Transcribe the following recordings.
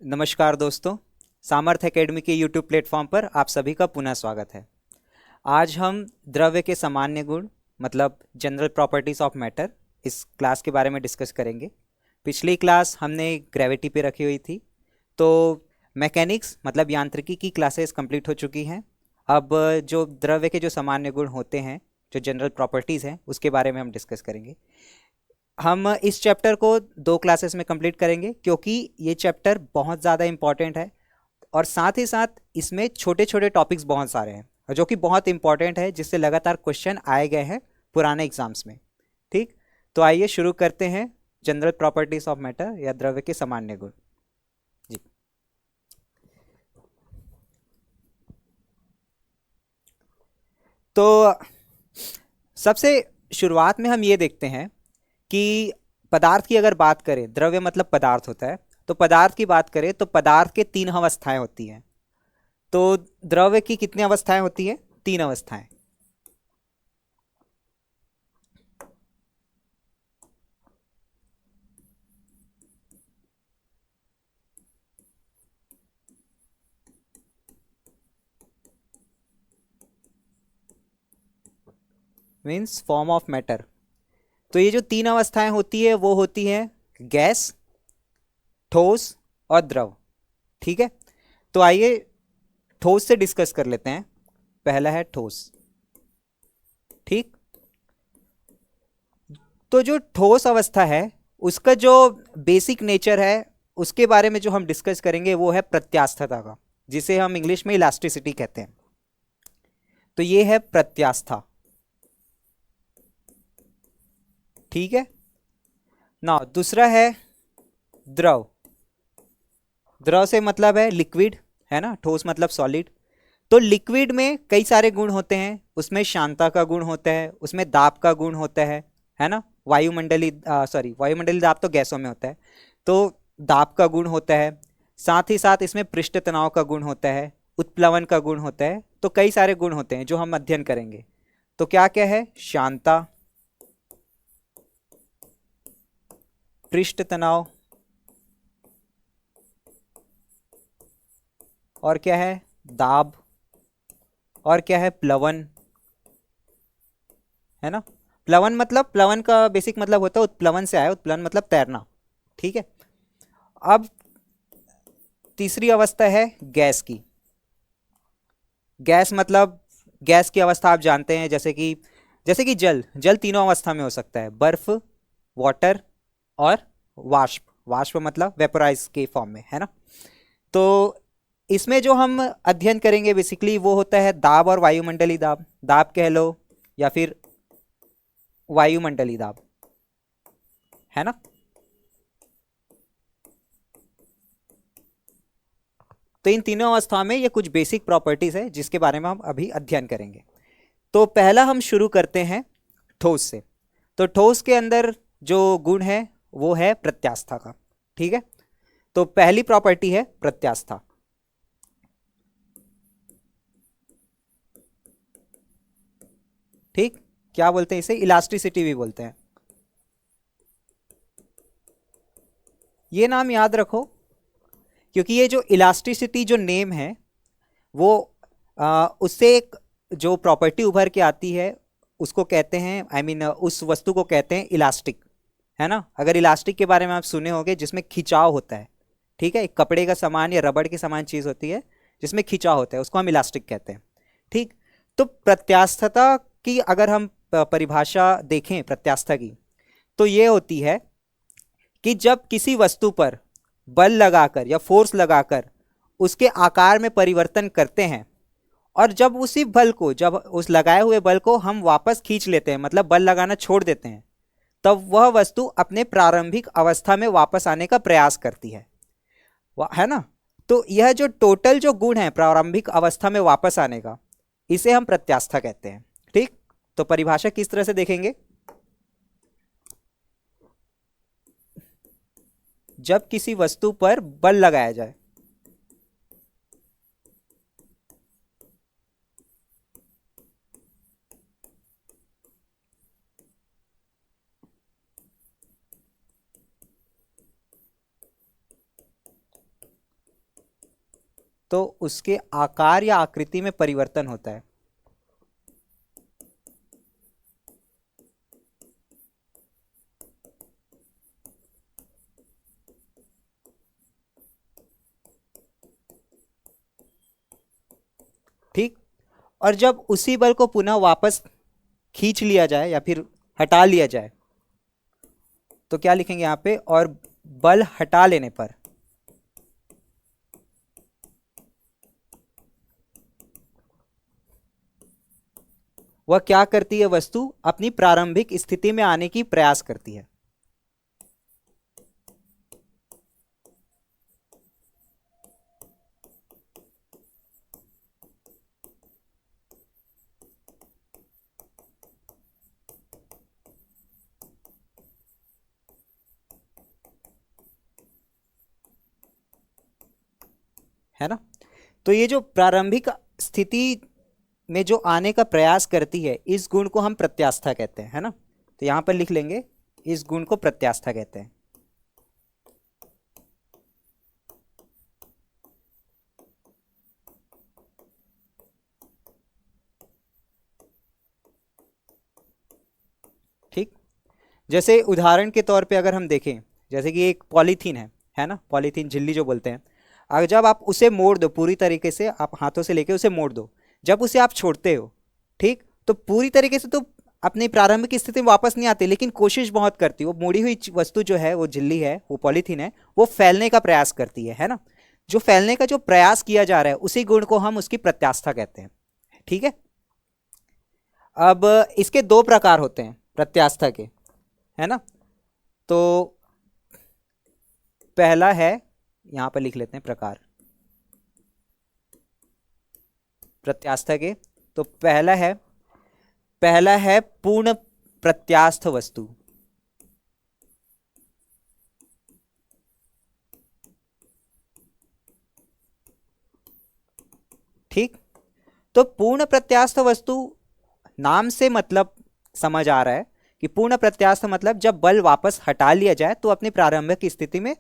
नमस्कार दोस्तों। सामर्थ एकेडमी के यूट्यूब प्लेटफॉर्म पर आप सभी का पुनः स्वागत है। आज हम द्रव्य के सामान्य गुण मतलब जनरल प्रॉपर्टीज ऑफ मैटर इस क्लास के बारे में डिस्कस करेंगे। पिछली क्लास हमने ग्रेविटी पे रखी हुई थी, तो मैकेनिक्स मतलब यांत्रिकी की क्लासेस कंप्लीट हो चुकी हैं। अब जो द्रव्य के जो सामान्य गुण होते हैं, जो जनरल प्रॉपर्टीज़ हैं, उसके बारे में हम डिस्कस करेंगे। हम इस चैप्टर को 2 क्लासेस में कंप्लीट करेंगे क्योंकि ये चैप्टर बहुत ज़्यादा इंपॉर्टेंट है और साथ ही साथ इसमें छोटे छोटे टॉपिक्स बहुत सारे हैं और जो कि बहुत इंपॉर्टेंट है, जिससे लगातार क्वेश्चन आए गए हैं पुराने एग्जाम्स में। ठीक, तो आइए शुरू करते हैं जनरल प्रॉपर्टीज ऑफ मैटर या द्रव्य के सामान्य गुण। जी, तो सबसे शुरुआत में हम ये देखते हैं कि पदार्थ की अगर बात करें, द्रव्य मतलब पदार्थ होता है, तो पदार्थ की बात करें तो पदार्थ के 3 अवस्थाएं होती हैं। तो द्रव्य की कितनी अवस्थाएं होती हैं? 3 अवस्थाएं। Means form of matter. तो ये जो 3 अवस्थाएं होती है वो होती है गैस, ठोस और द्रव। ठीक है, तो आइए ठोस से डिस्कस कर लेते हैं। पहला है ठोस। ठीक, तो जो ठोस अवस्था है उसका जो बेसिक नेचर है उसके बारे में जो हम डिस्कस करेंगे वो है प्रत्यास्थता का, जिसे हम इंग्लिश में इलास्टिसिटी कहते हैं। तो ये है प्रत्यास्था। ठीक है ना। दूसरा है द्रव। द्रव से मतलब है लिक्विड, है ना। ठोस मतलब सॉलिड। तो लिक्विड में कई सारे गुण होते हैं, उसमें शांता का गुण होता है, उसमें दाब का गुण होता है ना। वायुमंडलीय दाब तो गैसों में होता है, तो दाब का गुण होता है। साथ ही साथ इसमें पृष्ठ तनाव का गुण होता है, उत्प्लवन का गुण होता है। तो कई सारे गुण होते हैं जो हम अध्ययन करेंगे। तो क्या क्या है? शांता, पृष्ठ तनाव, और क्या है? दाब, और क्या है? प्लवन, है ना। प्लवन मतलब, प्लवन का बेसिक मतलब होता है उत्प्लवन से आया, उत्प्लवन मतलब तैरना। ठीक है। अब तीसरी अवस्था है गैस की। गैस मतलब, गैस की अवस्था आप जानते हैं, जैसे कि जल। जल 3 अवस्था में हो सकता है, बर्फ, वाटर और वाष्प। वाष्प मतलब वेपोराइज के फॉर्म में, है ना। तो इसमें जो हम अध्ययन करेंगे बेसिकली वो होता है दाब और वायुमंडलीय दाब। दाब कह लो या फिर वायुमंडलीय दाब, है ना। तो इन तीनों अवस्थाओं में ये कुछ बेसिक प्रॉपर्टीज है जिसके बारे में हम अभी अध्ययन करेंगे। तो पहला हम शुरू करते हैं ठोस से। तो ठोस के अंदर जो गुण है वो है प्रत्यास्था का। ठीक है, तो पहली प्रॉपर्टी है प्रत्यास्था। ठीक, क्या बोलते हैं इसे? इलास्टिसिटी भी बोलते हैं। ये नाम याद रखो क्योंकि ये जो इलास्टिसिटी जो नेम है वो उससे एक जो प्रॉपर्टी उभर के आती है उसको कहते हैं, उस वस्तु को कहते हैं इलास्टिक, है ना। अगर इलास्टिक के बारे में आप सुने होंगे, जिसमें खिंचाव होता है। ठीक है, एक कपड़े का सामान या रबड़ के समान चीज होती है जिसमें खिंचाव होता है, उसको हम इलास्टिक कहते हैं। ठीक, तो प्रत्यास्थता की अगर हम परिभाषा देखें प्रत्यास्था की, तो ये होती है कि जब किसी वस्तु पर बल लगाकर या फोर्स लगाकर उसके आकार में परिवर्तन करते हैं, और जब उसी बल को, जब उस लगाए हुए बल को हम वापस खींच लेते हैं, मतलब बल लगाना छोड़ देते हैं, तब वह वस्तु अपने प्रारंभिक अवस्था में वापस आने का प्रयास करती है ना। तो यह जो टोटल जो गुण है प्रारंभिक अवस्था में वापस आने का, इसे हम प्रत्यास्था कहते हैं। ठीक, तो परिभाषा किस तरह से देखेंगे? जब किसी वस्तु पर बल लगाया जाए, तो उसके आकार या आकृति में परिवर्तन होता है। ठीक। और जब उसी बल को पुनः वापस खींच लिया जाए या फिर हटा लिया जाए तो क्या लिखेंगे यहां पे, और बल हटा लेने पर वह क्या करती है, वस्तु अपनी प्रारंभिक स्थिति में आने की प्रयास करती है ना। तो ये जो प्रारंभिक स्थिति में जो आने का प्रयास करती है, इस गुण को हम प्रत्यास्था कहते हैं, है ना। तो यहां पर लिख लेंगे, इस गुण को प्रत्यास्था कहते हैं। ठीक। जैसे उदाहरण के तौर पे अगर हम देखें, जैसे कि एक पॉलीथीन है ना, पॉलीथीन झिल्ली जो बोलते हैं। अगर जब आप उसे मोड़ दो पूरी तरीके से, आप हाथों से लेके उसे मोड़ दो, जब उसे आप छोड़ते हो, ठीक, तो पूरी तरीके से तो अपनी प्रारंभिक स्थिति में वापस नहीं आती, लेकिन कोशिश बहुत करती है। वो मोड़ी हुई वस्तु जो है, वो झिल्ली है, वो पॉलीथीन है, वो फैलने का प्रयास करती है ना। जो फैलने का जो प्रयास किया जा रहा है, उसी गुण को हम उसकी प्रत्यास्था कहते हैं। ठीक है। अब इसके दो प्रकार होते हैं प्रत्यास्था के, है ना। तो पहला है, यहां पर लिख लेते हैं प्रकार प्रत्यास्था के। तो पहला है पूर्ण प्रत्यास्थ वस्तु। ठीक। तो पूर्ण प्रत्यास्थ वस्तु, नाम से मतलब समझ आ रहा है कि पूर्ण प्रत्यास्थ मतलब जब बल वापस हटा लिया जाए तो अपनी प्रारंभिक स्थिति में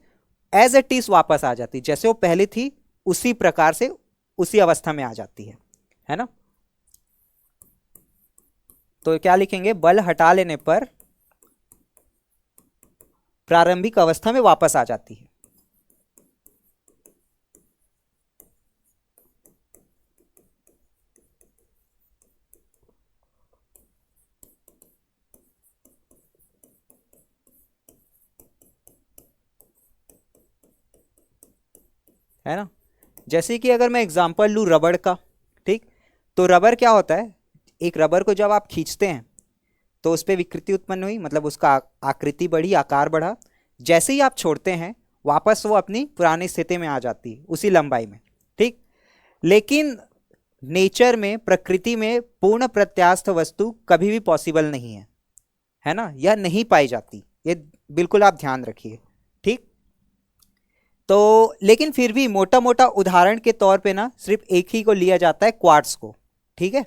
एज इट इज वापस आ जाती, जैसे वो पहले थी उसी प्रकार से उसी अवस्था में आ जाती है ना। तो क्या लिखेंगे, बल हटा लेने पर प्रारंभिक अवस्था में वापस आ जाती है ना। जैसे कि अगर मैं एग्जांपल लूँ रबड़ का, ठीक, तो रबर क्या होता है, एक रबर को जब आप खींचते हैं तो उस पर विकृति उत्पन्न हुई, मतलब उसका आकृति बढ़ी, आकार बढ़ा। जैसे ही आप छोड़ते हैं, वापस वो अपनी पुरानी स्थिति में आ जाती है उसी लंबाई में। ठीक। लेकिन नेचर में, प्रकृति में पूर्ण प्रत्यास्थ वस्तु कभी भी पॉसिबल नहीं है ना, यह नहीं पाई जाती, ये बिल्कुल आप ध्यान रखिए। ठीक। तो लेकिन फिर भी मोटा मोटा उदाहरण के तौर पे ना सिर्फ एक ही को लिया जाता है, क्वार्ट्स को। ठीक है।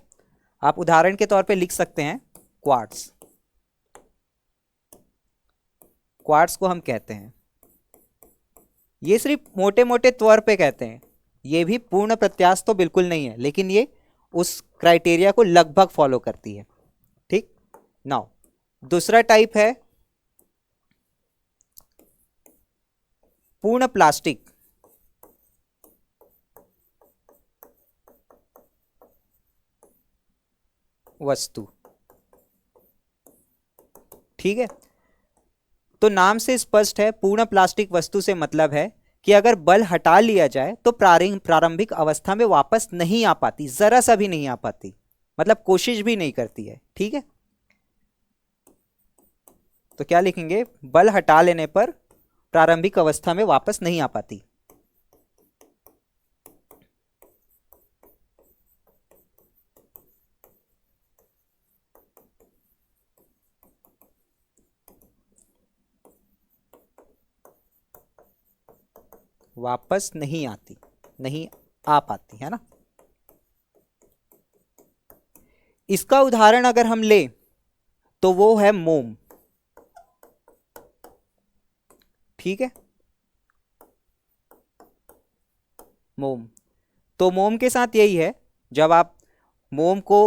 आप उदाहरण के तौर पे लिख सकते हैं क्वार्ट्स। क्वार्ट्स को हम कहते हैं, ये सिर्फ मोटे मोटे तौर पे कहते हैं, ये भी पूर्ण प्रत्यास्थ तो बिल्कुल नहीं है, लेकिन ये उस क्राइटेरिया को लगभग फॉलो करती है। ठीक। नाउ दूसरा टाइप है पूर्ण प्लास्टिक वस्तु। ठीक है। तो नाम से स्पष्ट है, पूर्ण प्लास्टिक वस्तु से मतलब है कि अगर बल हटा लिया जाए तो प्रारंभिक अवस्था में वापस नहीं आ पाती, जरा सा भी नहीं आ पाती, मतलब कोशिश भी नहीं करती है। ठीक है। तो क्या लिखेंगे, बल हटा लेने पर प्रारंभिक अवस्था में वापस नहीं आ पाती। वापस नहीं आती, नहीं आ पाती, है ना। इसका उदाहरण अगर हम ले तो वो है मोम। ठीक है। मोम, तो मोम के साथ यही है, जब आप मोम को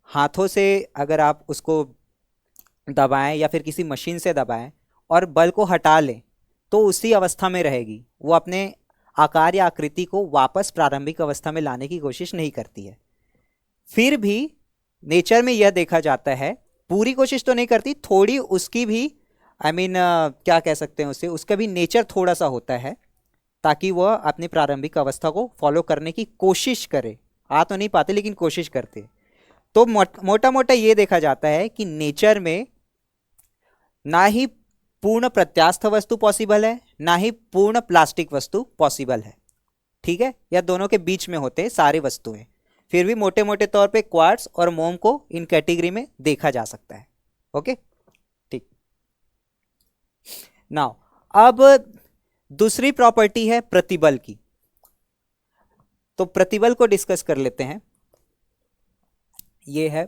हाथों से अगर आप उसको दबाएं या फिर किसी मशीन से दबाएं और बल को हटा लें तो उसी अवस्था में रहेगी, वो अपने आकार या आकृति को वापस प्रारंभिक अवस्था में लाने की कोशिश नहीं करती है। फिर भी नेचर में यह देखा जाता है, पूरी कोशिश तो नहीं करती, थोड़ी उसकी भी क्या कह सकते हैं उसे, उसका भी नेचर थोड़ा सा होता है ताकि वह अपनी प्रारंभिक अवस्था को फॉलो करने की कोशिश करे। आ तो नहीं पाते लेकिन कोशिश करते। तो मोटा मोटा ये देखा जाता है कि नेचर में ना ही पूर्ण प्रत्यास्थ वस्तु पॉसिबल है, ना ही पूर्ण प्लास्टिक वस्तु पॉसिबल है। ठीक है, या दोनों के बीच में होते हैं सारी वस्तुएं। फिर भी मोटे मोटे तौर पे क्वार्ट्ज और मोम को इन कैटेगरी में देखा जा सकता है। ओके, ठीक। नाउ अब दूसरी प्रॉपर्टी है प्रतिबल की, तो प्रतिबल को डिस्कस कर लेते हैं। ये है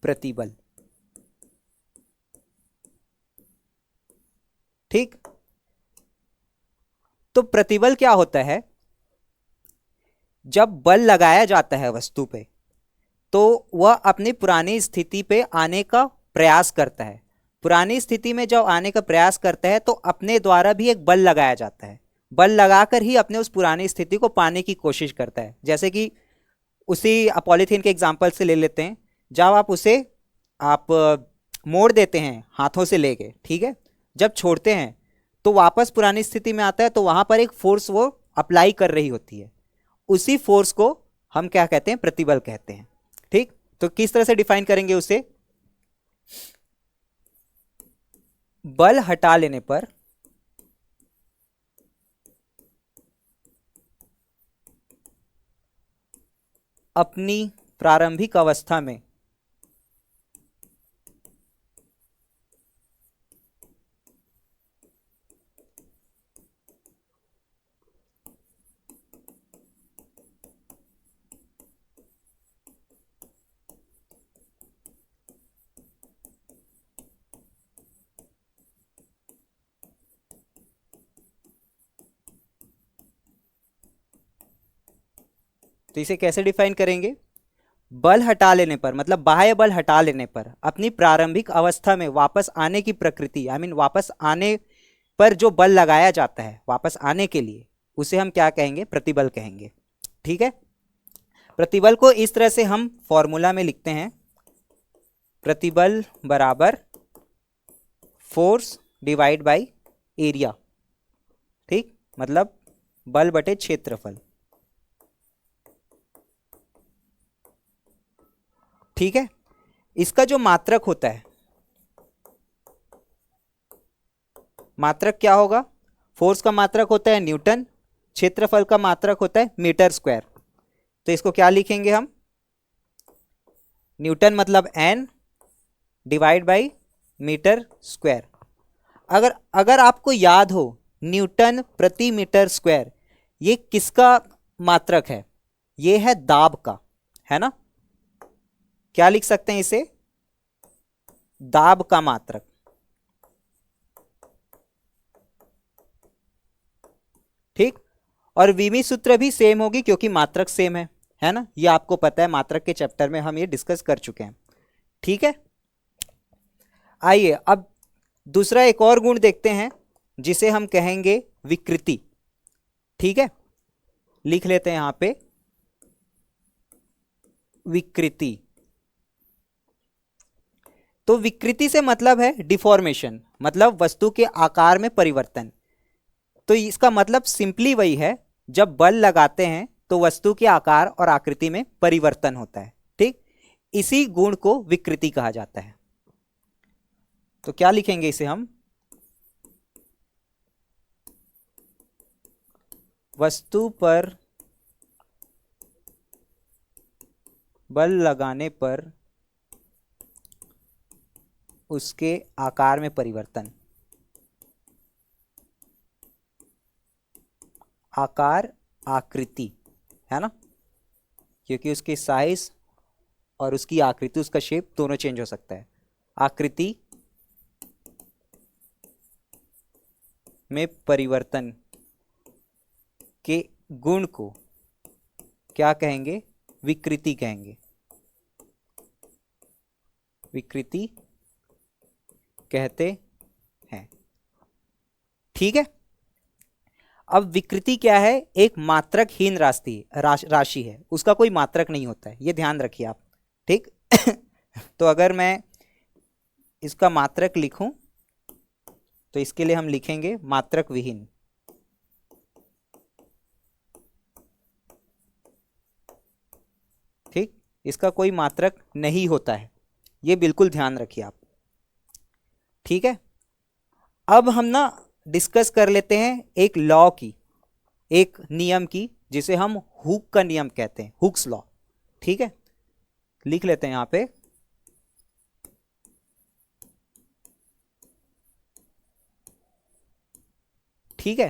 प्रतिबल। ठीक, तो प्रतिबल क्या होता है? जब बल लगाया जाता है वस्तु पे तो वह अपनी पुरानी स्थिति पे आने का प्रयास करता है। पुरानी स्थिति में जब आने का प्रयास करता है तो अपने द्वारा भी एक बल लगाया जाता है, बल लगाकर ही अपने उस पुरानी स्थिति को पाने की कोशिश करता है। जैसे कि उसी पॉलीथीन के एग्जाम्पल से ले लेते हैं, जब आप उसे मोड़ देते हैं हाथों से लेके, ठीक है, जब छोड़ते हैं तो वापस पुरानी स्थिति में आता है, तो वहां पर एक फोर्स वो अप्लाई कर रही होती है, उसी फोर्स को हम क्या कहते हैं? प्रतिबल कहते हैं। ठीक, तो किस तरह से डिफाइन करेंगे उसे? बल हटा लेने पर अपनी प्रारंभिक अवस्था में तो इसे कैसे डिफाइन करेंगे? बल हटा लेने पर, मतलब बाह्य बल हटा लेने पर अपनी प्रारंभिक अवस्था में वापस आने की प्रकृति, वापस आने पर जो बल लगाया जाता है वापस आने के लिए, उसे हम क्या कहेंगे? प्रतिबल कहेंगे। ठीक है, प्रतिबल को इस तरह से हम फॉर्मूला में लिखते हैं, प्रतिबल बराबर फोर्स डिवाइड बाय एरिया। ठीक, मतलब बल बटे क्षेत्रफल। ठीक है, इसका जो मात्रक होता है, मात्रक क्या होगा? फोर्स का मात्रक होता है न्यूटन, क्षेत्रफल का मात्रक होता है मीटर स्क्वायर। तो इसको क्या लिखेंगे हम? न्यूटन मतलब N divide by metre square. अगर अगर आपको याद हो, न्यूटन प्रति मीटर स्क्वायर ये किसका मात्रक है? ये है दाब का, है ना? क्या लिख सकते हैं इसे? दाब का मात्रक। ठीक, और विमी सूत्र भी सेम होगी क्योंकि मात्रक सेम है ना? ये आपको पता है, मात्रक के चैप्टर में हम ये डिस्कस कर चुके हैं। ठीक है, आइए अब दूसरा एक और गुण देखते हैं जिसे हम कहेंगे विकृति। ठीक है, लिख लेते हैं यहां पे विकृति। तो विकृति से मतलब है डिफॉर्मेशन, मतलब वस्तु के आकार में परिवर्तन। तो इसका मतलब सिंपली वही है, जब बल लगाते हैं तो वस्तु के आकार और आकृति में परिवर्तन होता है। ठीक, इसी गुण को विकृति कहा जाता है। तो क्या लिखेंगे इसे हम? वस्तु पर बल लगाने पर उसके आकार में परिवर्तन। आकार आकृति, है ना? क्योंकि उसकी साइज और उसकी आकृति, उसका शेप दोनों चेंज हो सकता है। आकृति में परिवर्तन के गुण को क्या कहेंगे? विकृति कहेंगे, विकृति कहते हैं। ठीक है। अब विकृति क्या है? एक मात्रकहीन राशि है, उसका कोई मात्रक नहीं होता है, ये ध्यान रखिए आप। ठीक तो अगर मैं इसका मात्रक लिखूं तो इसके लिए हम लिखेंगे मात्रक विहीन। ठीक, इसका कोई मात्रक नहीं होता है, ये बिल्कुल ध्यान रखिए आप। ठीक है। अब हम ना डिस्कस कर लेते हैं एक लॉ की, एक नियम की, जिसे हम हुक का नियम कहते हैं, हुक्स लॉ। ठीक है, लिख लेते हैं यहां पे। ठीक है,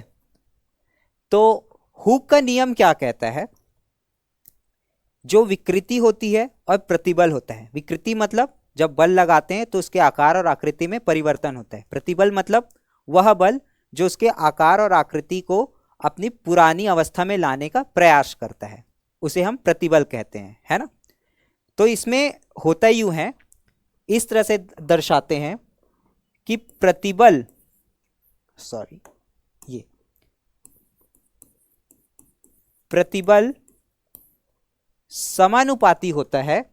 तो हुक का नियम क्या कहता है? जो विकृति होती है और प्रतिबल होता है, विकृति मतलब जब बल लगाते हैं तो उसके आकार और आकृति में परिवर्तन होता है, प्रतिबल मतलब वह बल जो उसके आकार और आकृति को अपनी पुरानी अवस्था में लाने का प्रयास करता है, उसे हम प्रतिबल कहते हैं, है ना। तो इसमें होता यूं है, इस तरह से दर्शाते हैं कि प्रतिबल, सॉरी, ये प्रतिबल समानुपाती होता है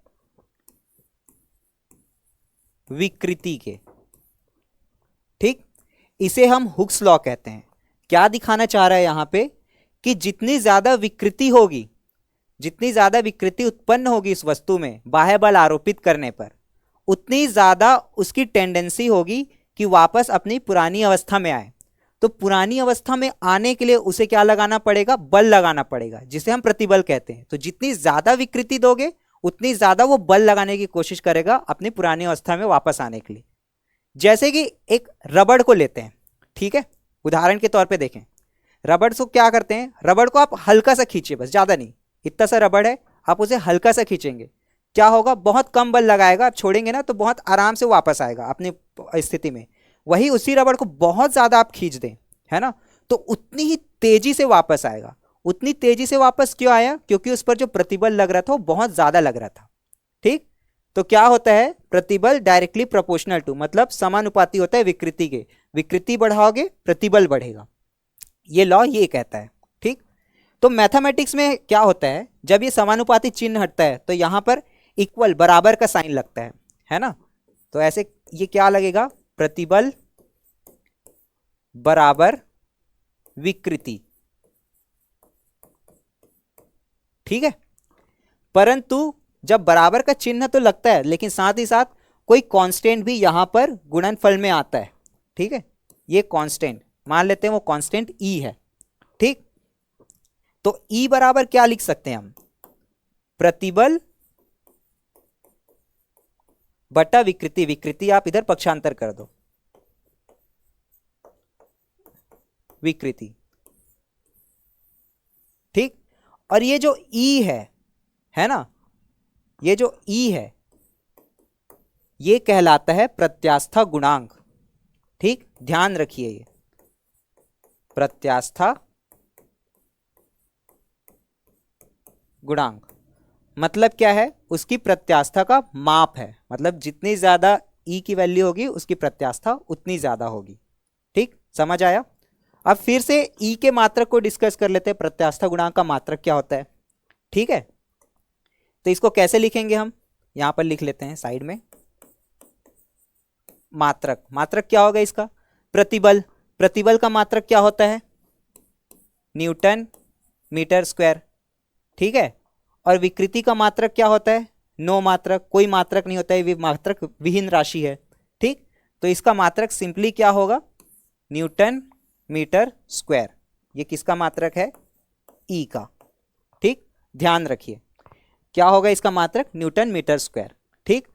विकृति के। ठीक, इसे हम हुक्स लॉ कहते हैं। क्या दिखाना चाह रहा है यहां पे? कि जितनी ज्यादा विकृति होगी, जितनी ज्यादा विकृति उत्पन्न होगी इस वस्तु में बाह्य बल आरोपित करने पर, उतनी ज्यादा उसकी टेंडेंसी होगी कि वापस अपनी पुरानी अवस्था में आए। तो पुरानी अवस्था में आने के लिए उसे क्या लगाना पड़ेगा? बल लगाना पड़ेगा, जिसे हम प्रतिबल कहते हैं। तो जितनी ज्यादा विकृति दोगे उतनी ज्यादा वो बल लगाने की कोशिश करेगा अपनी पुरानी अवस्था में वापस आने के लिए। जैसे कि एक रबड़ को लेते हैं, ठीक है, उदाहरण के तौर पे देखें। रबड़ को क्या करते हैं? रबड़ को आप हल्का सा खींचिए, बस, ज्यादा नहीं, इतना सा रबड़ है, आप उसे हल्का सा खींचेंगे, क्या होगा? बहुत कम बल लगाएगा, आप छोड़ेंगे ना तो बहुत आराम से वापस आएगा अपनी स्थिति में। वही उसी रबड़ को बहुत ज्यादा आप खींच दें, है ना, तो उतनी ही तेजी से वापस आएगा। उतनी तेजी से वापस क्यों आया? क्योंकि उस पर जो प्रतिबल लग रहा था वो बहुत ज्यादा लग रहा था। ठीक, तो क्या होता है? प्रतिबल डायरेक्टली प्रोपोर्शनल टू, मतलब समानुपाती होता है विकृति के। विकृति बढ़ाओगे प्रतिबल बढ़ेगा, ये लॉ ये कहता है। ठीक, तो मैथमेटिक्स में क्या होता है? जब ये समानुपाती चिन्ह हटता है तो यहां पर इक्वल, बराबर का साइन लगता है ना। तो ऐसे ये क्या लगेगा? प्रतिबल बराबर विकृति। ठीक है, परंतु जब बराबर का चिन्ह तो लगता है, लेकिन साथ ही साथ कोई कांस्टेंट भी यहां पर गुणनफल में आता है। ठीक है, ये कांस्टेंट मान लेते हैं, वो कांस्टेंट ई है। ठीक, तो ई बराबर क्या लिख सकते हैं हम? प्रतिबल बटा विकृति। विकृति आप इधर पक्षांतर कर दो, विकृति। ठीक, और ये जो ई है ना, ये जो ई है ये कहलाता है प्रत्यास्था गुणांक। ठीक, ध्यान रखिए, ये प्रत्यास्था गुणांक मतलब क्या है? उसकी प्रत्यास्था का माप है, मतलब जितनी ज्यादा ई की वैल्यू होगी उसकी प्रत्यास्था उतनी ज्यादा होगी। ठीक, समझ आया? अब फिर से ई के मात्रक को डिस्कस कर लेते हैं। प्रत्यास्था गुणांक का मात्रक क्या होता है? ठीक है, तो इसको कैसे लिखेंगे हम? यहां पर लिख लेते हैं साइड में। मात्रक, मात्रक क्या होगा इसका? प्रतिबल। प्रतिबल का मात्रक क्या होता है? Newton metre square. ठीक है, और विकृति का मात्रक क्या होता है? नो मात्रक, कोई मात्रक नहीं होता है, मात्रक विहीन राशि है। ठीक, तो इसका मात्रक सिंपली क्या होगा? Newton metre square. ये किसका मात्रक है? ई का। ठीक, ध्यान रखिए, क्या होगा इसका मात्रक? Newton metre square. ठीक,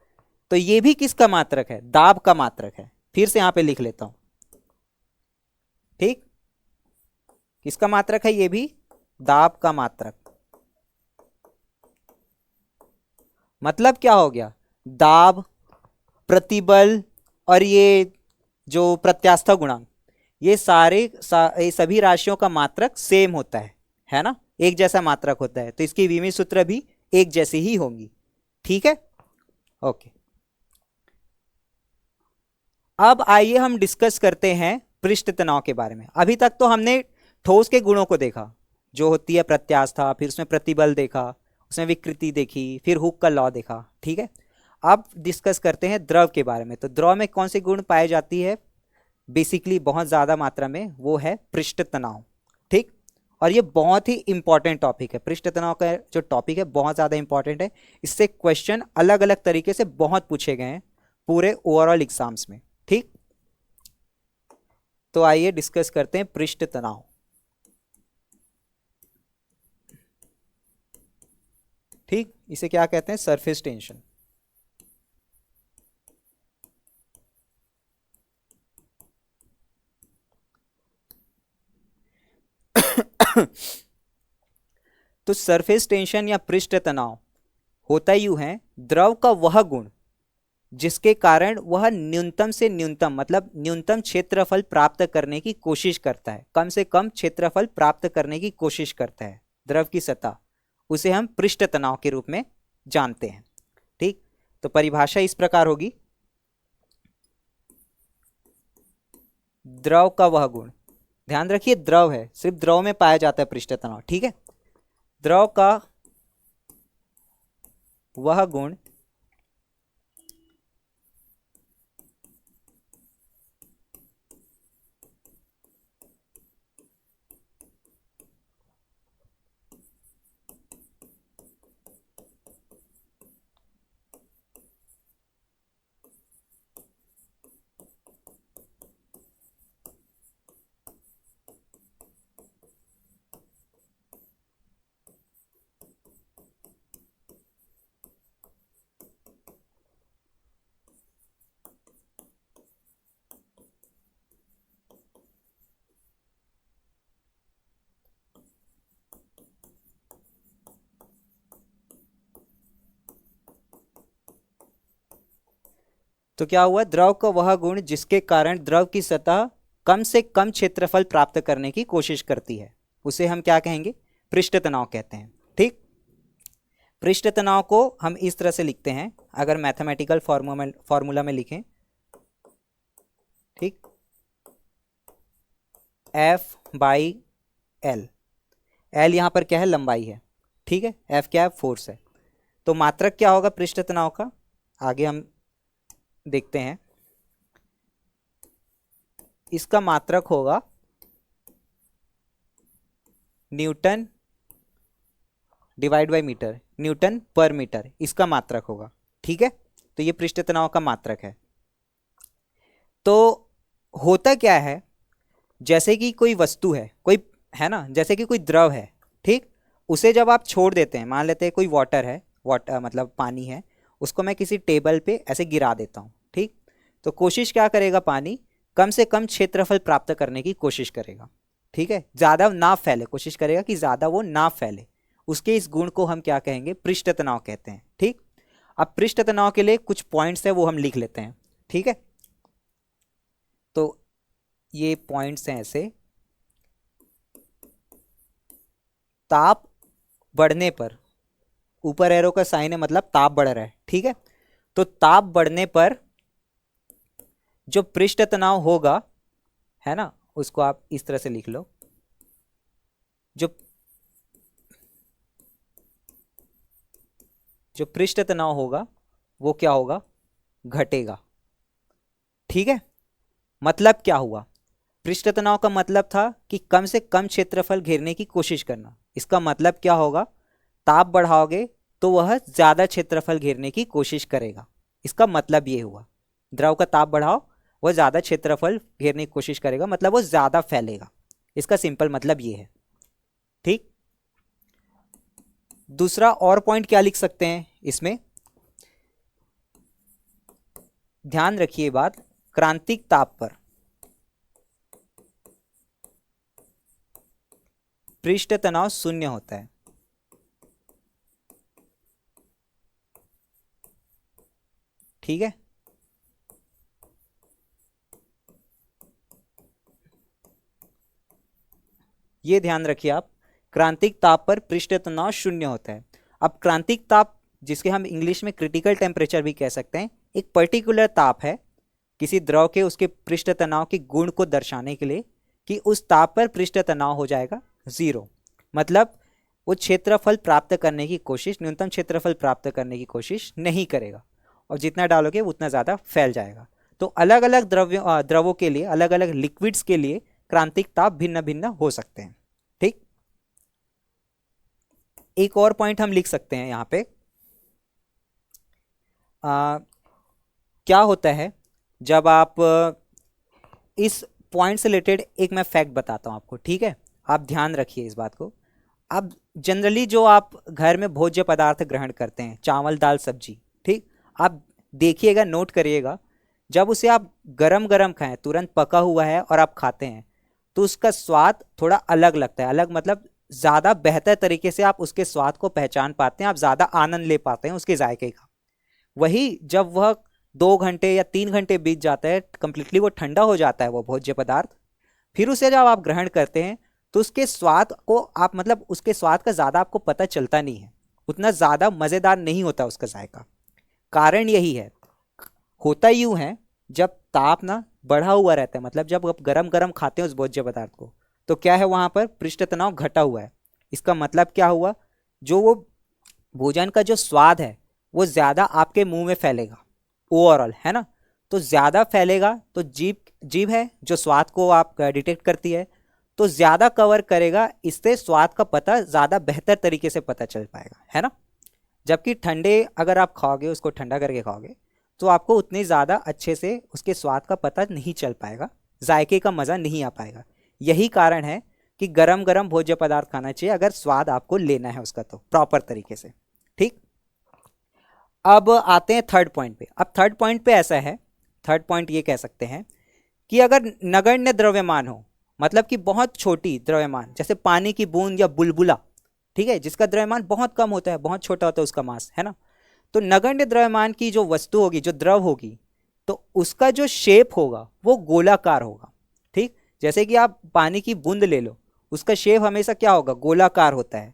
तो ये भी किसका मात्रक है? दाब का मात्रक है। फिर से यहां पे लिख लेता हूं। ठीक, किसका मात्रक है? ये भी दाब का मात्रक। मतलब क्या हो गया? दाब, प्रतिबल और ये जो प्रत्यास्था गुणांक, ये सारे सभी राशियों का मात्रक सेम होता है ना। एक जैसा मात्रक होता है, तो इसकी विमीय सूत्र भी एक जैसी ही होंगी। ठीक है, ओके। अब आइए हम डिस्कस करते हैं पृष्ठ तनाव के बारे में। अभी तक तो हमने ठोस के गुणों को देखा, जो होती है प्रत्यास्था, फिर उसमें प्रतिबल देखा, उसमें विकृति देखी, फिर हुक का लॉ देखा। ठीक है, अब डिस्कस करते हैं द्रव के बारे में। तो द्रव में कौन सी गुण पाई जाती है बेसिकली बहुत ज़्यादा मात्रा में, वो है पृष्ठ तनाव। ठीक, और ये बहुत ही इंपॉर्टेंट टॉपिक है। पृष्ठ तनाव का जो टॉपिक है बहुत ज़्यादा इंपॉर्टेंट है। इससे क्वेश्चन अलग अलग तरीके से बहुत पूछे गए हैं पूरे ओवरऑल एग्जाम्स में। ठीक, तो आइए डिस्कस करते हैं पृष्ठ तनाव। ठीक, इसे क्या कहते हैं? Surface tension. तो सरफेस टेंशन या पृष्ठ तनाव होता यूं है, द्रव का वह गुण जिसके कारण वह न्यूनतम से न्यूनतम मतलब न्यूनतम क्षेत्रफल प्राप्त करने की कोशिश करता है, कम से कम क्षेत्रफल प्राप्त करने की कोशिश करता है द्रव की सतह, उसे हम पृष्ठ तनाव के रूप में जानते हैं। ठीक, तो परिभाषा इस प्रकार होगी, द्रव का वह गुण, ध्यान रखिए द्रव है, सिर्फ द्रव में पाया जाता है पृष्ठ तनाव। ठीक है, द्रव का वह गुण तो क्या हुआ, द्रव का वह गुण जिसके कारण द्रव की सतह कम से कम क्षेत्रफल प्राप्त करने की कोशिश करती है, उसे हम क्या कहेंगे? पृष्ठ तनाव कहते हैं। ठीक, पृष्ठ तनाव को हम इस तरह से लिखते हैं, अगर मैथमेटिकल फॉर्मूला में लिखें, ठीक, F बाई एल, एल यहां पर क्या है? लंबाई है। ठीक है, F क्या है? फोर्स है। तो मात्रक क्या होगा पृष्ठ तनाव का, आगे हम देखते हैं। इसका मात्रक होगा newton divide by metre, newton पर मीटर इसका मात्रक होगा। ठीक है, तो ये पृष्ठ तनाव का मात्रक है। तो होता क्या है, जैसे कि कोई वस्तु है, कोई है ना, जैसे कि कोई द्रव है, ठीक, उसे जब आप छोड़ देते हैं, मान लेते हैं कोई वाटर है, वाटर मतलब पानी है, उसको मैं किसी टेबल पे ऐसे गिरा देता हूँ। ठीक, तो कोशिश क्या करेगा, पानी कम से कम क्षेत्रफल प्राप्त करने की कोशिश करेगा। ठीक है, ज़्यादा ना फैले, कोशिश करेगा कि ज़्यादा वो ना फैले, उसके इस गुण को हम क्या कहेंगे? पृष्ठ तनाव कहते हैं। ठीक, अब पृष्ठ तनाव के लिए कुछ पॉइंट्स है वो हम लिख लेते हैं। ठीक है, तो ये पॉइंट्स हैं ऐसे, ताप बढ़ने पर, ऊपर एरो का साइन है मतलब ताप बढ़ रहा है। ठीक है, तो ताप बढ़ने पर जो पृष्ठ तनाव होगा, है ना, उसको आप इस तरह से लिख लो, जो जो पृष्ठ तनाव होगा वो क्या होगा? घटेगा। ठीक है, मतलब क्या हुआ? पृष्ठ तनाव का मतलब था कि कम से कम क्षेत्रफल घेरने की कोशिश करना। इसका मतलब क्या होगा? ताप बढ़ाओगे तो वह ज्यादा क्षेत्रफल घेरने की कोशिश करेगा। इसका मतलब ये हुआ, द्रव का ताप बढ़ाओ, वह ज्यादा क्षेत्रफल घेरने की कोशिश करेगा, मतलब वो ज्यादा फैलेगा। इसका सिंपल मतलब ये है। ठीक, दूसरा और पॉइंट क्या लिख सकते हैं इसमें, ध्यान रखिए बात, क्रांतिक ताप पर पृष्ठ तनाव शून्य होता है। ठीक है, ये ध्यान रखिए आप, क्रांतिक ताप पर पृष्ठ तनाव शून्य होता है। अब क्रांतिक ताप, जिसके हम इंग्लिश में क्रिटिकल टेम्परेचर भी कह सकते हैं, एक पर्टिकुलर ताप है किसी द्रव के उसके पृष्ठ तनाव के गुण को दर्शाने के लिए कि उस ताप पर पृष्ठ तनाव हो जाएगा 0। मतलब वो क्षेत्रफल प्राप्त करने की कोशिश, न्यूनतम क्षेत्रफल प्राप्त करने की कोशिश नहीं करेगा और जितना डालोगे उतना ज़्यादा फैल जाएगा। तो अलग अलग द्रवों के लिए, अलग अलग लिक्विड्स के लिए क्रांतिक ताप भिन्न भिन्न हो सकते हैं। ठीक, एक और पॉइंट हम लिख सकते हैं यहाँ पे। क्या होता है जब आप इस पॉइंट से रिलेटेड एक मैं फैक्ट बताता हूँ आपको, ठीक है, आप ध्यान रखिए इस बात को। अब जनरली जो आप घर में भोज्य पदार्थ ग्रहण करते हैं, चावल दाल सब्जी, ठीक, आप देखिएगा, नोट करिएगा, जब उसे आप गरम गरम खाएं, तुरंत पका हुआ है और आप खाते हैं, तो उसका स्वाद थोड़ा अलग लगता है। अलग मतलब ज़्यादा बेहतर तरीके से आप उसके स्वाद को पहचान पाते हैं, आप ज़्यादा आनंद ले पाते हैं उसके जायके का। वही जब वह 2 घंटे या 3 घंटे बीत जाता है, कंप्लीटली वो ठंडा हो जाता है वो भोज्य पदार्थ, फिर उसे जब आप ग्रहण करते हैं तो उसके स्वाद को आप, मतलब उसके स्वाद का ज़्यादा आपको पता चलता नहीं है, उतना ज़्यादा मज़ेदार नहीं होता उसका जायका। कारण यही है, होता यूँ है, जब ताप ना बढ़ा हुआ रहता है, मतलब जब आप गरम गरम खाते हैं उस भोज्य पदार्थ को, तो क्या है, वहाँ पर पृष्ठ तनाव घटा हुआ है। इसका मतलब क्या हुआ, जो वो भोजन का जो स्वाद है वो ज़्यादा आपके मुंह में फैलेगा ओवरऑल, है ना। तो ज़्यादा फैलेगा तो जीभ है जो स्वाद को आप डिटेक्ट करती है, तो ज़्यादा कवर करेगा, इससे स्वाद का पता ज़्यादा बेहतर तरीके से पता चल पाएगा, है ना। जबकि ठंडे अगर आप खाओगे, उसको ठंडा करके खाओगे, तो आपको उतनी ज़्यादा अच्छे से उसके स्वाद का पता नहीं चल पाएगा, जायके का मज़ा नहीं आ पाएगा। यही कारण है कि गरम गरम भोज्य पदार्थ खाना चाहिए अगर स्वाद आपको लेना है उसका, तो प्रॉपर तरीके से। ठीक, अब आते हैं थर्ड पॉइंट पे। अब थर्ड पॉइंट पे ऐसा है, थर्ड पॉइंट ये कह सकते हैं कि अगर नगण्य द्रव्यमान हो, मतलब कि बहुत छोटी द्रव्यमान, जैसे पानी की बूंद या बुलबुला, ठीक है, जिसका द्रव्यमान बहुत कम होता है, बहुत छोटा होता है उसका मास, है ना। तो नगण्य द्रव्यमान की जो वस्तु होगी, जो द्रव होगी, तो उसका जो शेप होगा वो गोलाकार होगा। ठीक, जैसे कि आप पानी की बूंद ले लो, उसका शेप हमेशा क्या होगा, गोलाकार होता है।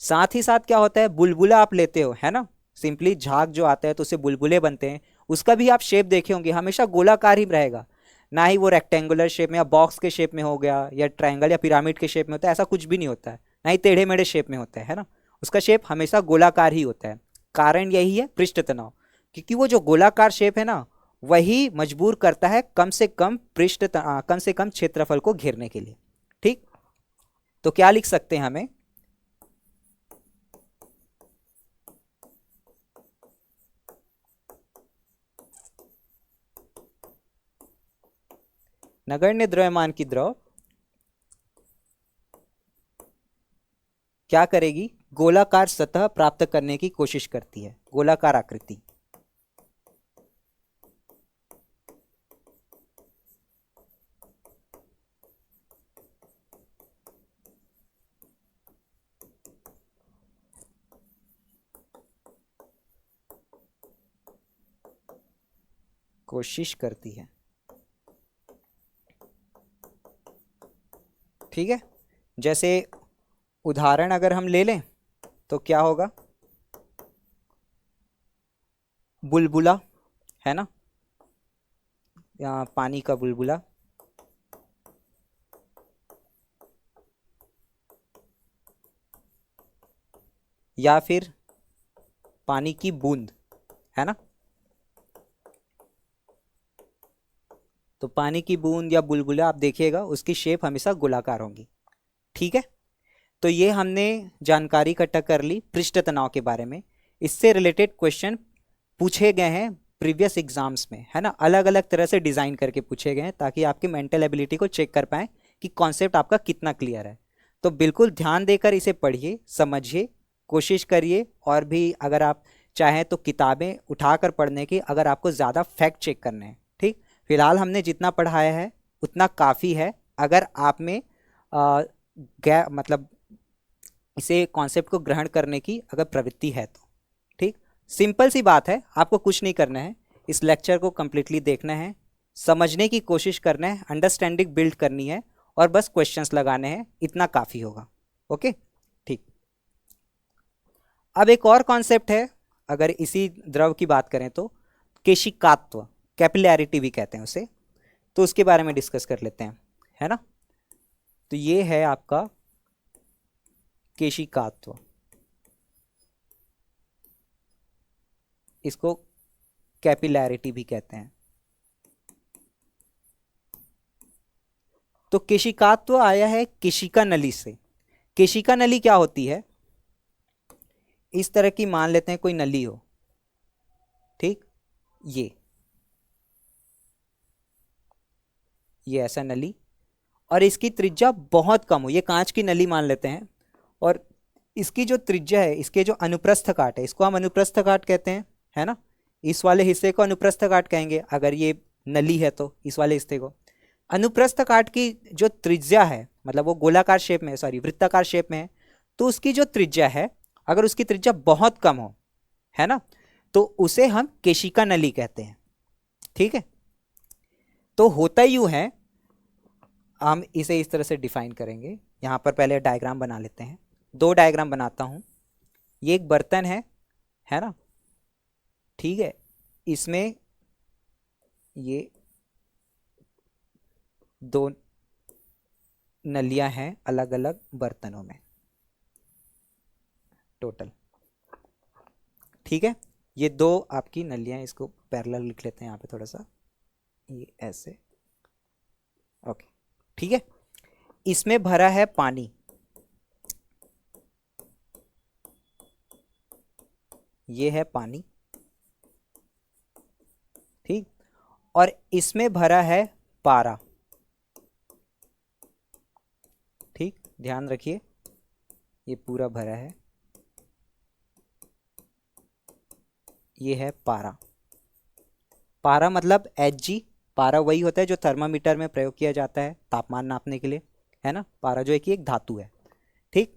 साथ ही साथ क्या होता है, बुलबुला आप लेते हो, है ना, सिंपली झाग जो आता है तो उससे बुलबुले बनते हैं, उसका भी आप शेप देखे होंगे, हमेशा गोलाकार ही रहेगा, ना ही वो रेक्टेंगुलर शेप में या बॉक्स के शेप में हो गया, या ट्रायंगल या पिरामिड के शेप में होता है, ऐसा कुछ भी नहीं होता है, ना ही टेढ़े मेढ़े शेप में होता है ना। उसका शेप हमेशा गोलाकार ही होता है। कारण यही है पृष्ठ तनाव, क्योंकि वो जो गोलाकार शेप है ना, वही मजबूर करता है कम से कम कम से कम क्षेत्रफल को घेरने के लिए। ठीक, तो क्या लिख सकते हैं हमें, नगण्य द्रव्यमान की द्रव क्या करेगी, गोलाकार सतह प्राप्त करने की कोशिश करती है, गोलाकार आकृति। कोशिश करती है, ठीक है। जैसे उदाहरण अगर हम ले लें तो क्या होगा, बुलबुला, है ना, या पानी का बुलबुला, या फिर पानी की बूंद, है ना। तो पानी की बूंद या बुलबुला आप देखिएगा, उसकी शेप हमेशा गोलाकार होंगी। ठीक है, तो ये हमने जानकारी इकट्ठा कर ली पृष्ठ तनाव के बारे में। इससे रिलेटेड क्वेश्चन पूछे गए हैं प्रीवियस एग्जाम्स में, है ना, अलग अलग तरह से डिज़ाइन करके पूछे गए हैं, ताकि आपकी मेंटल एबिलिटी को चेक कर पाएँ कि कॉन्सेप्ट आपका कितना क्लियर है। तो बिल्कुल ध्यान देकर इसे पढ़िए, समझिए, कोशिश करिए, और भी अगर आप चाहें तो किताबें उठाकर पढ़ने की, अगर आपको ज़्यादा फैक्ट चेक करने हैं। ठीक, फिलहाल हमने जितना पढ़ाया है उतना काफ़ी है, अगर आप में मतलब इसे कॉन्सेप्ट को ग्रहण करने की अगर प्रवृत्ति है तो। ठीक, सिंपल सी बात है, आपको कुछ नहीं करना है, इस लेक्चर को कम्प्लीटली देखना है, समझने की कोशिश करना है, अंडरस्टैंडिंग बिल्ड करनी है, और बस क्वेश्चंस लगाने हैं, इतना काफ़ी होगा। ओके। अब एक और कॉन्सेप्ट है, अगर इसी द्रव की बात करें तो केशिकात्व, कैपिलैरिटी भी कहते हैं उसे, तो उसके बारे में डिस्कस कर लेते हैं, है ना। तो ये है आपका केशिकात्व, इसको कैपिलैरिटी भी कहते हैं। तो केशिकात्व आया है केशिका नली से। केशिका नली क्या होती है, इस तरह की मान लेते हैं कोई नली हो, ठीक, ये ऐसा नली, और इसकी त्रिज्या बहुत कम हो, ये कांच की नली मान लेते हैं, और इसकी जो त्रिज्या है, इसके जो अनुप्रस्थ काट है, इसको हम अनुप्रस्थ काट कहते हैं, है ना। इस वाले हिस्से को अनुप्रस्थ काट कहेंगे अगर ये नली है तो, इस वाले हिस्से को। अनुप्रस्थ काट की जो त्रिज्या है, मतलब वो गोलाकार शेप में, सॉरी वृत्ताकार शेप में है, तो उसकी जो त्रिज्या है, अगर उसकी त्रिज्या बहुत कम हो, है ना, तो उसे हम केशिका नली कहते हैं, ठीक है। तो होता यूं है, हम इसे इस तरह से डिफाइन करेंगे। यहां पर पहले डायग्राम बना लेते हैं, दो डायग्राम बनाता हूं। ये एक बर्तन है ना, ठीक है, इसमें ये दो नलियां हैं अलग अलग बर्तनों में टोटल, ठीक है। ये दो आपकी नलियां, इसको पैरेलल लिख लेते हैं यहाँ पे थोड़ा सा, ये ऐसे, ओके, ठीक है। इसमें भरा है पानी, ये है पानी, ठीक, और इसमें भरा है पारा, ठीक, ध्यान रखिए, ये पूरा भरा है, ये है पारा। पारा मतलब Hg, पारा वही होता है जो थर्मामीटर में प्रयोग किया जाता है तापमान नापने के लिए, है ना। पारा जो है कि एक धातु है, ठीक।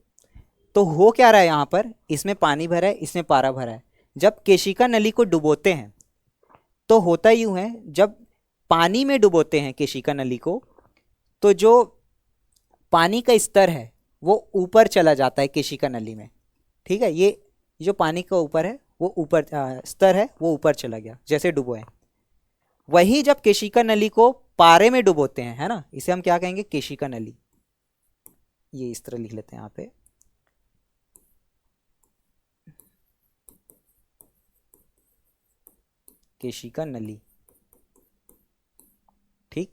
तो हो क्या रहा है यहाँ पर, इसमें पानी भरा है, इसमें पारा भरा है। जब केशिका नली को डुबोते हैं तो होता यूं है, जब पानी में डुबोते हैं केशिका नली को, तो जो पानी का स्तर है वो ऊपर चला जाता है केशिका नली में, ठीक है। ये जो पानी का ऊपर है वो ऊपर स्तर है वो ऊपर चला गया जैसे डुबोए। वही जब केशिका नली को पारे में डुबोते हैं, है ना, इसे हम क्या कहेंगे, केशिका नली। ये इस तरह लिख लेते हैं यहाँ पे, केशिका नली, ठीक।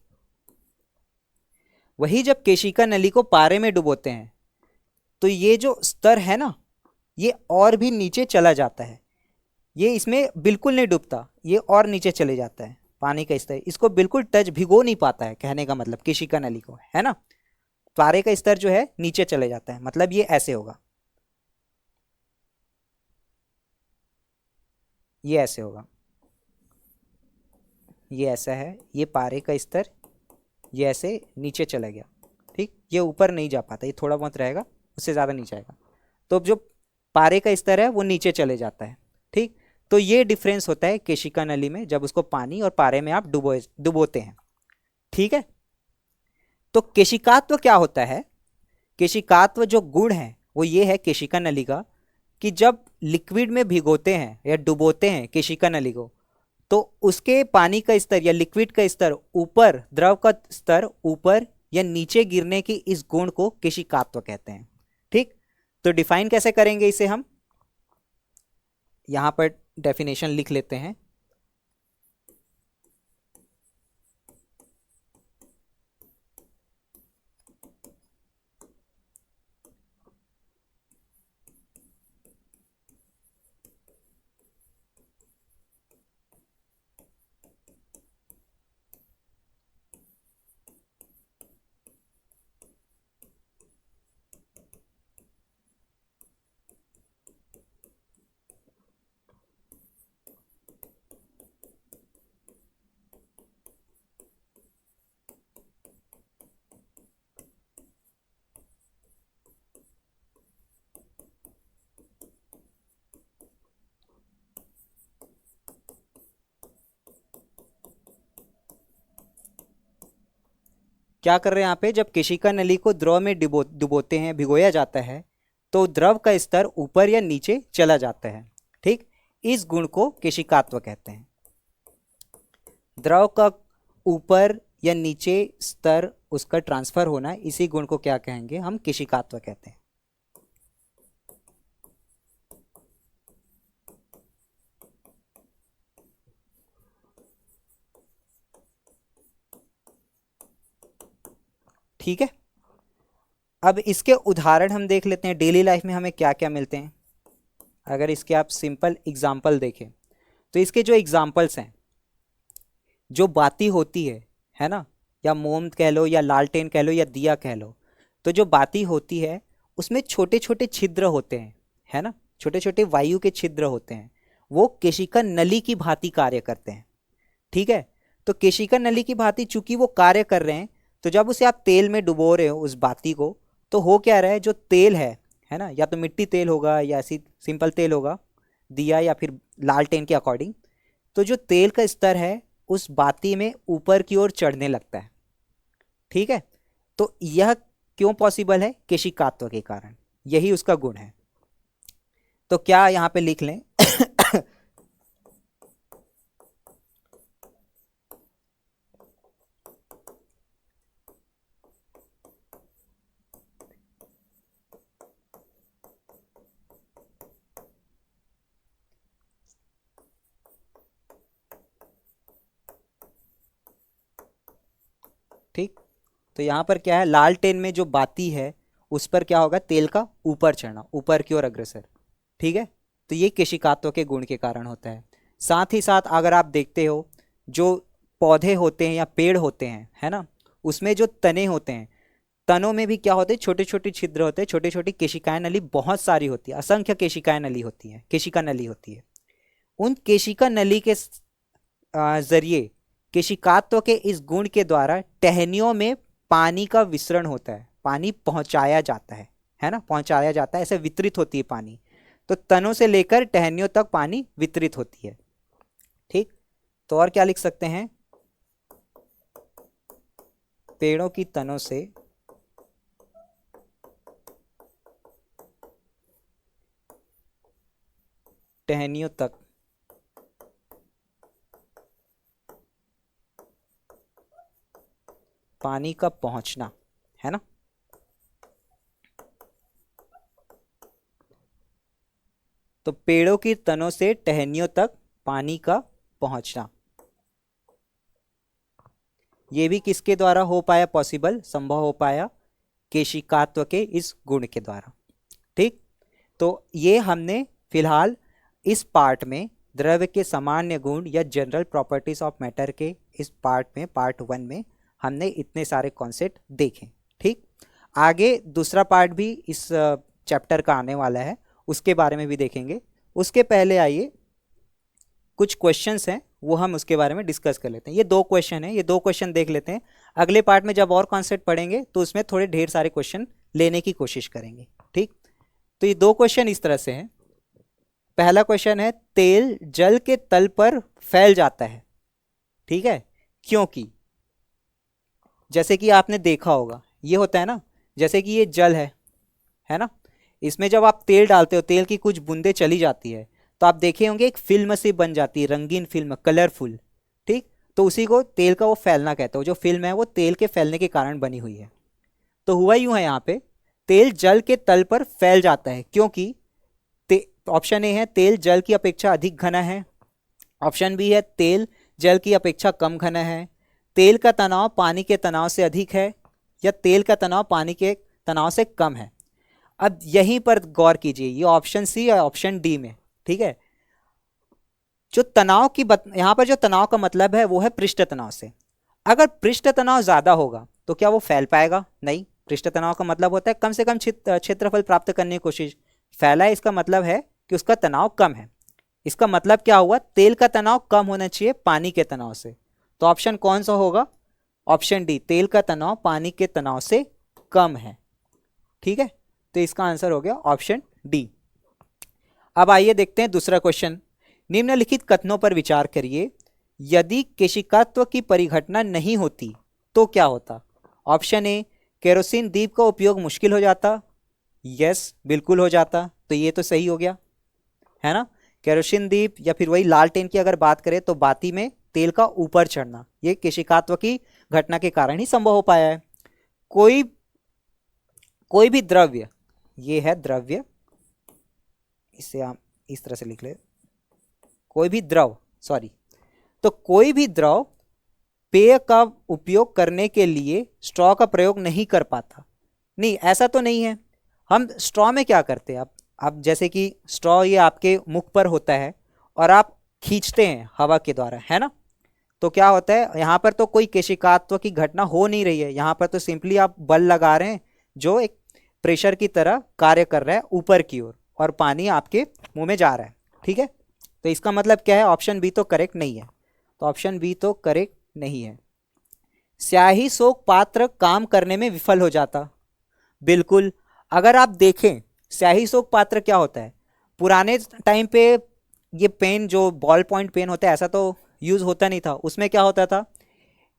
वही जब केशिका नली को पारे में डुबोते हैं तो ये जो स्तर है ना, ये और भी नीचे चला जाता है। ये इसमें बिल्कुल नहीं डूबता, ये और नीचे चले जाता है, पानी का स्तर इसको बिल्कुल टच, भिगो नहीं पाता है, कहने का मतलब केशिका नली को, है ना। पारे का स्तर जो है नीचे चले जाता है, मतलब ये ऐसे होगा, ये ऐसे होगा, ये ऐसा है, ये पारे का स्तर, ये ऐसे नीचे चला गया, ठीक। ये ऊपर नहीं जा पाता, ये थोड़ा बहुत रहेगा, उससे ज़्यादा नहीं जाएगा। तो जो पारे का स्तर है वो नीचे चले जाता है, ठीक। तो ये डिफरेंस होता है केशिका नली में, जब उसको पानी और पारे में आप डुबोते हैं, ठीक है। तो केशिकात्व क्या होता है, केशिकात्व जो गुण है वो ये है केशिका नली का, कि जब लिक्विड में भिगोते हैं या डुबोते हैं केशिका नली को, तो उसके पानी का स्तर या लिक्विड का स्तर ऊपर, द्रव का स्तर ऊपर या नीचे गिरने की इस गुण को केशिकात्व कहते हैं, ठीक। तो डिफाइन कैसे करेंगे इसे हम, यहां पर डेफिनेशन लिख लेते हैं। क्या कर रहे हैं यहाँ पे, जब केशिका नली को द्रव में डुबोते हैं, भिगोया जाता है, तो द्रव का स्तर ऊपर या नीचे चला जाता है। ठीक, इस गुण को केशिकात्व कहते हैं। द्रव का ऊपर या नीचे स्तर उसका ट्रांसफर होना, इसी गुण को क्या कहेंगे हम? केशिकात्व कहते हैं। ठीक है, अब इसके उदाहरण हम देख लेते हैं। डेली लाइफ में हमें क्या क्या मिलते हैं। अगर इसके आप सिंपल एग्जाम्पल देखें तो इसके जो एग्जाम्पल्स हैं, जो बाती होती है ना, या मोम कह लो या लालटेन कह लो या दिया कह लो, तो जो बाती होती है उसमें छोटे छोटे छिद्र होते हैं, है ना, छोटे छोटे वायु के छिद्र होते हैं। वो केशिका नली की भांति कार्य करते हैं। ठीक है, तो केशिका नली की भांति चूंकि वो कार्य कर रहे हैं, तो जब उसे आप तेल में डुबो रहे हो उस बाती को, तो हो क्या रहा है, जो तेल है ना, या तो मिट्टी तेल होगा या ऐसी सिंपल तेल होगा दिया या फिर लालटेन के अकॉर्डिंग, तो जो तेल का स्तर है उस बाती में ऊपर की ओर चढ़ने लगता है। ठीक है, तो यह क्यों पॉसिबल है? केशिकात्व के कारण, यही उसका गुण है। तो क्या यहां पे लिख लें ठीक, तो यहां पर क्या है, लालटेन में जो बाती है उस पर क्या होगा, तेल का ऊपर चढ़ना, ऊपर की ओर अग्रसर। ठीक है, तो ये केशिकात्व के गुण के कारण होता है। साथ ही साथ अगर आप देखते हो, जो पौधे होते हैं या पेड़ होते हैं, है ना, उसमें जो तने होते हैं, तनों में भी क्या होते हैं, छोटे छोटे छिद्र होते हैं, छोटी छोटी केशिकाएं नली बहुत सारी होती है, असंख्य केशिकाएं नली होती है, केशिका नली होती है। उन केशिका नली के जरिए केशिकात्व के इस गुण के द्वारा टहनियों में पानी का विसरण होता है, पानी पहुंचाया जाता है ना, पहुंचाया जाता है, ऐसे वितरित होती है पानी। तो तनों से लेकर टहनियों तक पानी वितरित होती है। ठीक, तो और क्या लिख सकते हैं, पेड़ों की तनों से टहनियों तक पानी का पहुंचना, है ना। तो पेड़ों की तनों से टहनियों तक पानी का पहुंचना, ये भी किसके द्वारा हो पाया पॉसिबल, संभव हो पाया? केशिकात्व के इस गुण के द्वारा। ठीक, तो ये हमने फिलहाल इस पार्ट में द्रव्य के सामान्य गुण या जनरल प्रॉपर्टीज ऑफ मैटर के इस पार्ट में, पार्ट 1 में हमने इतने सारे कॉन्सेप्ट देखे। ठीक, आगे दूसरा पार्ट भी इस चैप्टर का आने वाला है, उसके बारे में भी देखेंगे। उसके पहले आइए कुछ क्वेश्चंस हैं, वो हम उसके बारे में डिस्कस कर लेते हैं। ये 2 क्वेश्चन हैं, ये 2 क्वेश्चन देख लेते हैं। अगले पार्ट में जब और कॉन्सेप्ट पढ़ेंगे तो उसमें थोड़े ढेर सारे क्वेश्चन लेने की कोशिश करेंगे। ठीक, तो ये 2 क्वेश्चन इस तरह से हैं। पहला क्वेश्चन है, तेल जल के तल पर फैल जाता है, ठीक है, क्योंकि जैसे कि आपने देखा होगा, ये होता है ना, जैसे कि ये जल है ना, इसमें जब आप तेल डालते हो, तेल की कुछ बूंदें चली जाती है, तो आप देखे होंगे एक फिल्म सी बन जाती है, रंगीन फिल्म, कलरफुल। ठीक, तो उसी को तेल का वो फैलना कहते हो। जो फिल्म है वो तेल के फैलने के कारण बनी हुई है। तो हुआ यूं है, यहाँ पे तेल जल के तल पर फैल जाता है क्योंकि ऑप्शन ए है, तेल जल की अपेक्षा अधिक घना है। ऑप्शन बी है, तेल जल की अपेक्षा कम घना है। तेल का तनाव पानी के तनाव से अधिक है, या तेल का तनाव पानी के तनाव से कम है। अब यहीं पर गौर कीजिए, ये ऑप्शन सी और ऑप्शन डी में। ठीक है, जो तनाव की यहां पर जो तनाव का मतलब है वो है पृष्ठ तनाव से। अगर पृष्ठ तनाव ज्यादा होगा तो क्या वो फैल पाएगा? नहीं। पृष्ठ तनाव का मतलब होता है कम से कम क्षेत्रफल प्राप्त करने की कोशिश। फैला है इसका मतलब है कि उसका तनाव कम है। इसका मतलब क्या हुआ, तेल का तनाव कम होना चाहिए पानी के तनाव से। तो ऑप्शन कौन सा होगा? ऑप्शन डी, तेल का तनाव पानी के तनाव से कम है। ठीक है, तो इसका आंसर हो गया ऑप्शन डी। अब आइए देखते हैं दूसरा क्वेश्चन। निम्नलिखित कथनों पर विचार करिए, यदि केशिकात्व की परिघटना नहीं होती तो क्या होता? ऑप्शन ए, केरोसिन दीप का उपयोग मुश्किल हो जाता। यस, बिल्कुल हो जाता, तो ये तो सही हो गया, है ना। केरोसिन दीप या फिर वही लालटेन की अगर बात करें तो बाती में तेल का ऊपर चढ़ना, ये केशिकात्व की घटना के कारण ही संभव हो पाया है। कोई कोई भी द्रव्य, ये है द्रव्य, इसे आप इस तरह से लिख ले, कोई भी द्रव, सॉरी, तो कोई भी द्रव पेय का उपयोग करने के लिए स्ट्रॉ का प्रयोग नहीं कर पाता। नहीं, ऐसा तो नहीं है। हम स्ट्रॉ में क्या करते हैं, अब जैसे कि स्ट्रॉ ये आपके मुख पर होता है और आप खींचते हैं हवा के द्वारा, है ना। तो क्या होता है, यहाँ पर तो कोई केशिकात्व की घटना हो नहीं रही है, यहाँ पर तो सिंपली आप बल लगा रहे हैं जो एक प्रेशर की तरह कार्य कर रहा है ऊपर की ओर, और पानी आपके मुंह में जा रहा है, ठीक है। तो इसका मतलब क्या है, ऑप्शन बी तो करेक्ट नहीं है, तो ऑप्शन बी तो करेक्ट नहीं है। स्याही सोक पात्र काम करने में विफल हो जाता, बिल्कुल। अगर आप देखें स्याही सोक पात्र क्या होता है, पुराने टाइम पे ये पेन जो बॉल पॉइंट पेन होता है ऐसा तो यूज़ होता नहीं था। उसमें क्या होता था,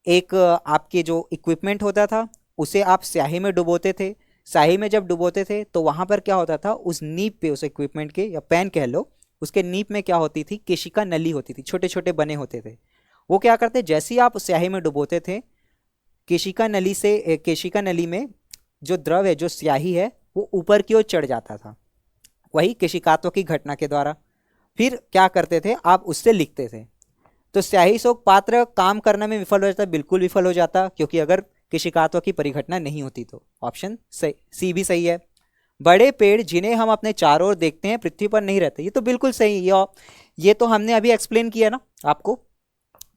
एक आपके जो इक्विपमेंट होता था उसे आप स्याही में डुबोते थे। स्याही में जब डुबोते थे तो वहाँ पर क्या होता था, उस नीब पे, उस इक्विपमेंट के या पेन कह लो, उसके नीब में क्या होती थी, केशिका नली होती थी, छोटे छोटे बने होते थे। वो क्या करते, जैसे ही आप स्याही में डुबोते थे, केशिका नली में जो द्रव है, जो स्याही है, वो ऊपर की ओर चढ़ जाता था, वही केशिकात्व की घटना के द्वारा। फिर क्या करते थे, आप उससे लिखते थे। तो स्याही सोक पात्र काम करने में विफल हो जाता, बिल्कुल विफल हो जाता, क्योंकि अगर केशिकात्व की परिघटना नहीं होती तो। ऑप्शन सी भी सही है। बड़े पेड़ जिन्हें हम अपने चारों ओर देखते हैं पृथ्वी पर नहीं रहते, ये तो बिल्कुल सही। ये तो हमने अभी एक्सप्लेन किया ना आपको।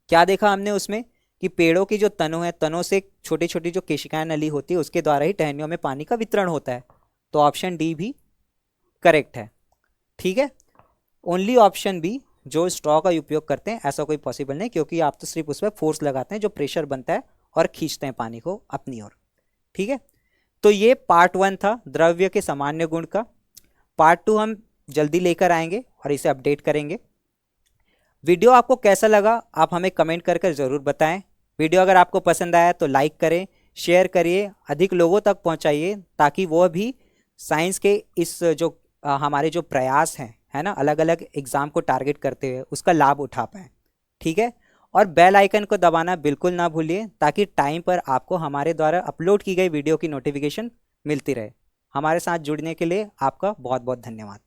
क्या देखा हमने उसमें कि पेड़ों की जो तनों है, तनों से छोटी छोटी जो केशिकाएं नली होती है उसके द्वारा ही टहनियों में पानी का वितरण होता है। तो ऑप्शन डी भी करेक्ट है, ठीक है। ओनली ऑप्शन बी, जो स्ट्रॉ का उपयोग करते हैं ऐसा कोई पॉसिबल नहीं, क्योंकि आप तो सिर्फ उस पर फोर्स लगाते हैं, जो प्रेशर बनता है और खींचते हैं पानी को अपनी ओर, ठीक है। तो ये पार्ट 1 था द्रव्य के सामान्य गुण का। पार्ट 2 हम जल्दी लेकर आएंगे और इसे अपडेट करेंगे। वीडियो आपको कैसा लगा आप हमें कमेंट कर ज़रूर बताएं। वीडियो अगर आपको पसंद आया तो लाइक करें, शेयर करिए, अधिक लोगों तक पहुंचाइए, ताकि वो भी साइंस के इस जो हमारे जो प्रयास हैं, है ना, अलग अलग एग्ज़ाम को टारगेट करते हुए उसका लाभ उठा पाएँ, ठीक है। और बेल आइकन को दबाना बिल्कुल ना भूलिए, ताकि टाइम पर आपको हमारे द्वारा अपलोड की गई वीडियो की नोटिफिकेशन मिलती रहे। हमारे साथ जुड़ने के लिए आपका बहुत बहुत धन्यवाद।